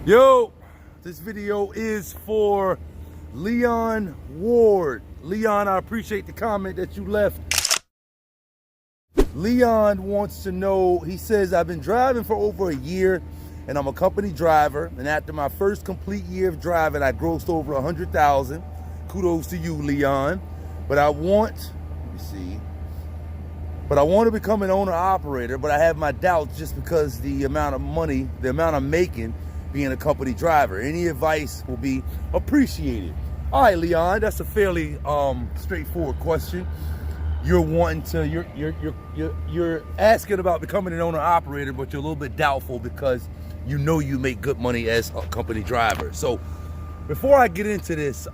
Yo, this video is for Leon Ward. Leon, I appreciate the comment that you left. Leon wants to know, he says, I've been driving for over a year and I'm a company driver. And after my first complete year of driving, I grossed over 100,000. Kudos to you, Leon. But I want to become an owner operator, but I have my doubts just because the amount of money, the amount I'm making being a company driver. Any advice will be appreciated. All right, Leon, that's a fairly straightforward question. You're asking about becoming an owner operator, but you're a little bit doubtful because you know you make good money as a company driver. So before I get into this,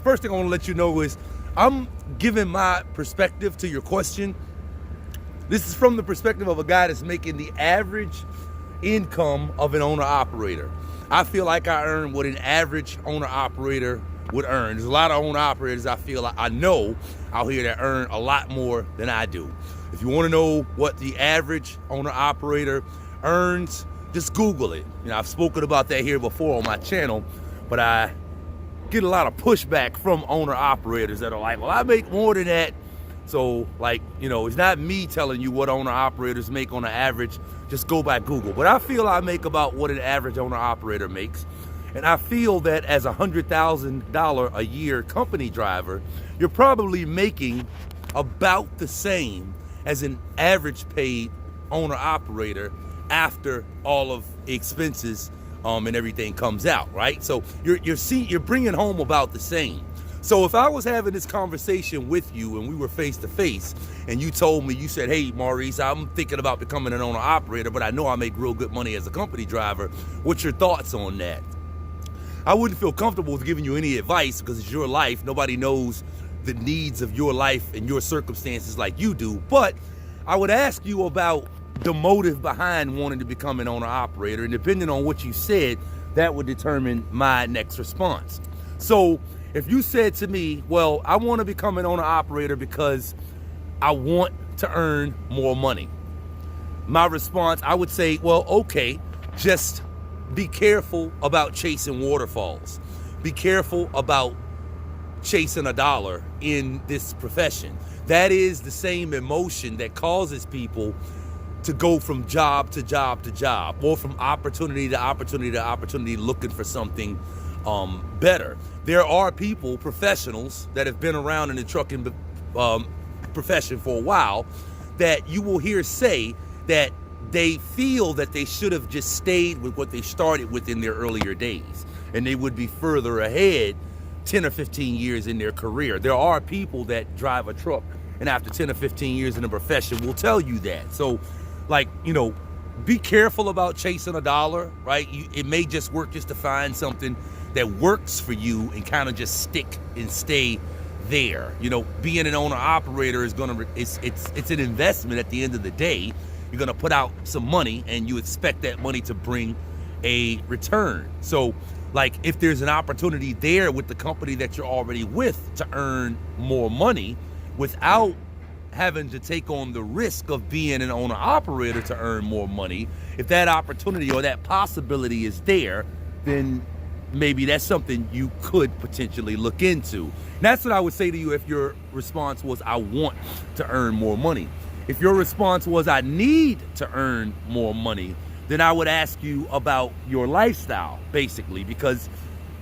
first thing I want to let you know is I'm giving my perspective to your question. This is from the perspective of a guy that's making the average income of an owner operator. I feel like I earn what an average owner operator would earn. There's a lot of owner operators I know out here that earn a lot more than I do. If you want to know what the average owner operator earns, just Google it. You know, I've spoken about that here before on my channel, but I get a lot of pushback from owner operators that are like, well, I make more than that. So, like, you know, it's not me telling you what owner operators make on an average. Just go by Google. But I feel I make about what an average owner operator makes. And I feel that as a $100,000 a year company driver, you're probably making about the same as an average paid owner operator after all of the expenses and everything comes out, right? So you're bringing home about the same. So if I was having this conversation with you and we were face to face and you told me, you said, hey, Maurice, I'm thinking about becoming an owner operator, but I know I make real good money as a company driver. What's your thoughts on that? I wouldn't feel comfortable with giving you any advice because it's your life. Nobody knows the needs of your life and your circumstances like you do. But I would ask you about the motive behind wanting to become an owner operator. And depending on what you said, that would determine my next response. So if you said to me, well, I want to become an owner operator because I want to earn more money, my response, I would say, well, okay, just be careful about chasing waterfalls. Be careful about chasing a dollar in this profession. That is the same emotion that causes people to go from job to job to job, or from opportunity to opportunity to opportunity, looking for something better. There are people, professionals, that have been around in the trucking profession for a while that you will hear say that they feel that they should have just stayed with what they started with in their earlier days, and they would be further ahead 10 or 15 years in their career. There are people that drive a truck and after 10 or 15 years in the profession will tell you that. So, like, you know, be careful about chasing a dollar, right? It may just work just to find something that works for you and kind of just stick and stay there. You know, being an owner operator is it's an investment at the end of the day. You're gonna put out some money and you expect that money to bring a return. So, like, if there's an opportunity there with the company that you're already with to earn more money without having to take on the risk of being an owner operator to earn more money, if that opportunity or that possibility is there, then maybe that's something you could potentially look into. And that's what I would say to you if your response was, I want to earn more money. If your response was, I need to earn more money, then I would ask you about your lifestyle, basically, because,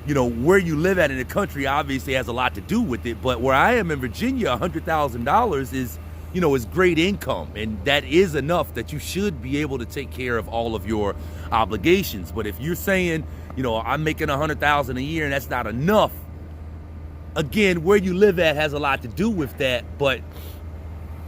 you know, where you live at in the country obviously has a lot to do with it. But where I am in Virginia, $100,000 is, you know, is great income, and that is enough that you should be able to take care of all of your obligations. But if you're saying, you know, I'm making $100,000 a year and that's not enough, again, where you live at has a lot to do with that. But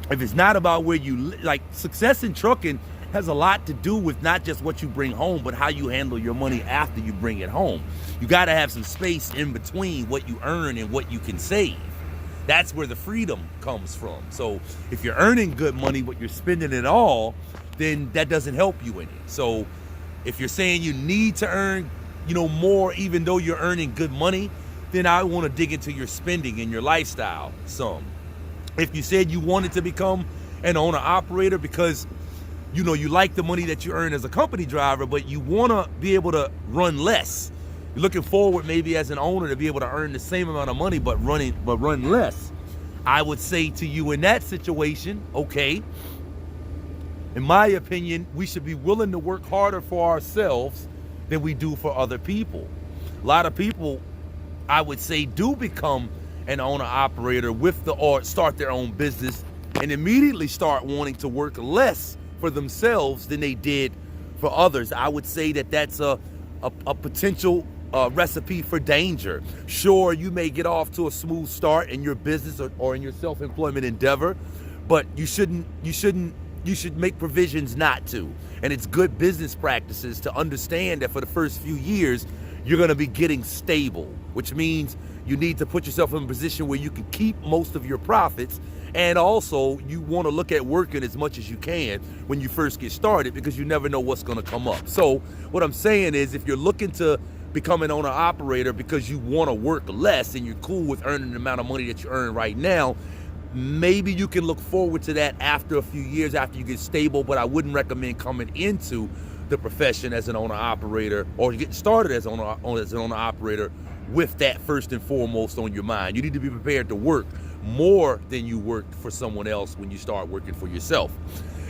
if it's not about where you live, like, success in trucking has a lot to do with not just what you bring home, but how you handle your money after you bring it home. You got to have some space in between what you earn and what you can save. That's where the freedom comes from. So if you're earning good money, but you're spending it all, then that doesn't help you any. So if you're saying you need to earn, you know, more, even though you're earning good money, then I want to dig into your spending and your lifestyle some. If you said you wanted to become an owner operator because you know, you like the money that you earn as a company driver, but you want to be able to run less. You're looking forward maybe as an owner to be able to earn the same amount of money, but run less. I would say to you in that situation, okay, in my opinion, we should be willing to work harder for ourselves than we do for other people. A lot of people, I would say, do become an owner-operator or start their own business and immediately start wanting to work less for themselves than they did for others. I would say that that's a potential recipe for danger. Sure, you may get off to a smooth start in your business or in your self-employment endeavor, but you should make provisions not to. And it's good business practices to understand that for the first few years, you're gonna be getting stable, which means you need to put yourself in a position where you can keep most of your profits. And also, you want to look at working as much as you can when you first get started, because you never know what's going to come up. So what I'm saying is, if you're looking to become an owner-operator because you want to work less and you're cool with earning the amount of money that you earn right now, maybe you can look forward to that after a few years, after you get stable. But I wouldn't recommend coming into the profession as an owner-operator or getting started as an owner-operator with that first and foremost on your mind. You need to be prepared to work more than you work for someone else when you start working for yourself.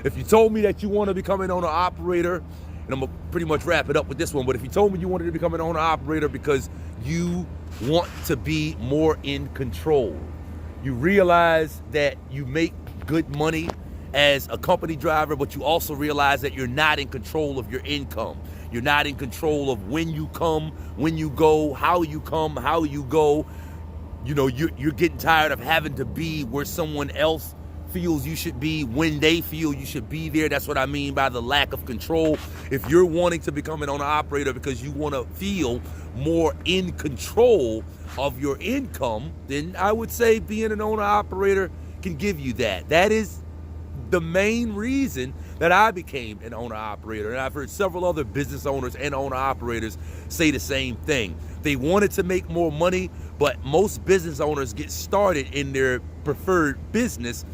If you told me that you want to become an owner-operator, and I'm gonna pretty much wrap it up with this one, but if you told me you wanted to become an owner-operator because you want to be more in control, you realize that you make good money as a company driver, but you also realize that you're not in control of your income. You're not in control of when you come, when you go, how you come, how you go. You know, you're getting tired of having to be where someone else feels you should be, when they feel you should be there. That's what I mean by the lack of control. If you're wanting to become an owner-operator because you want to feel more in control of your income, then I would say being an owner-operator can give you that. That is the main reason that I became an owner-operator. And I've heard several other business owners and owner-operators say the same thing. They wanted to make more money, but most business owners get started in their preferred business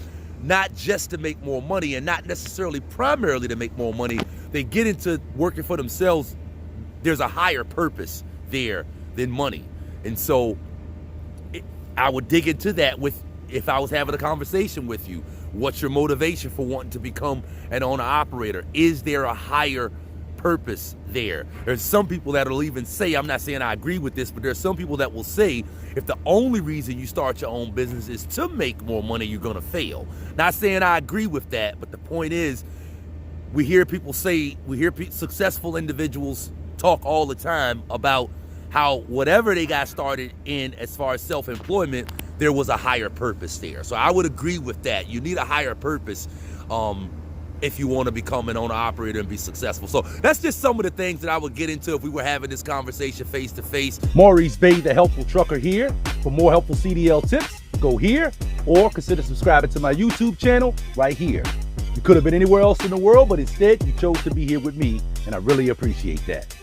not just to make more money, and not necessarily primarily to make more money. They get into working for themselves. There's a higher purpose there than money. And so I would dig into that if I was having a conversation with you. What's your motivation for wanting to become an owner-operator? Is there a higher purpose there? There's some people that'll even say, I'm not saying I agree with this, but there's some people that will say, if the only reason you start your own business is to make more money, you're gonna fail. Not saying I agree with that, but the point is, we hear successful individuals talk all the time about how whatever they got started in as far as self-employment, there was a higher purpose there. So I would agree with that. You need a higher purpose if you want to become an owner-operator and be successful. So that's just some of the things that I would get into if we were having this conversation face-to-face. Maurice Bay, the Helpful Trucker here. For more helpful CDL tips, go here, or consider subscribing to my YouTube channel right here. You could have been anywhere else in the world, but instead you chose to be here with me, and I really appreciate that.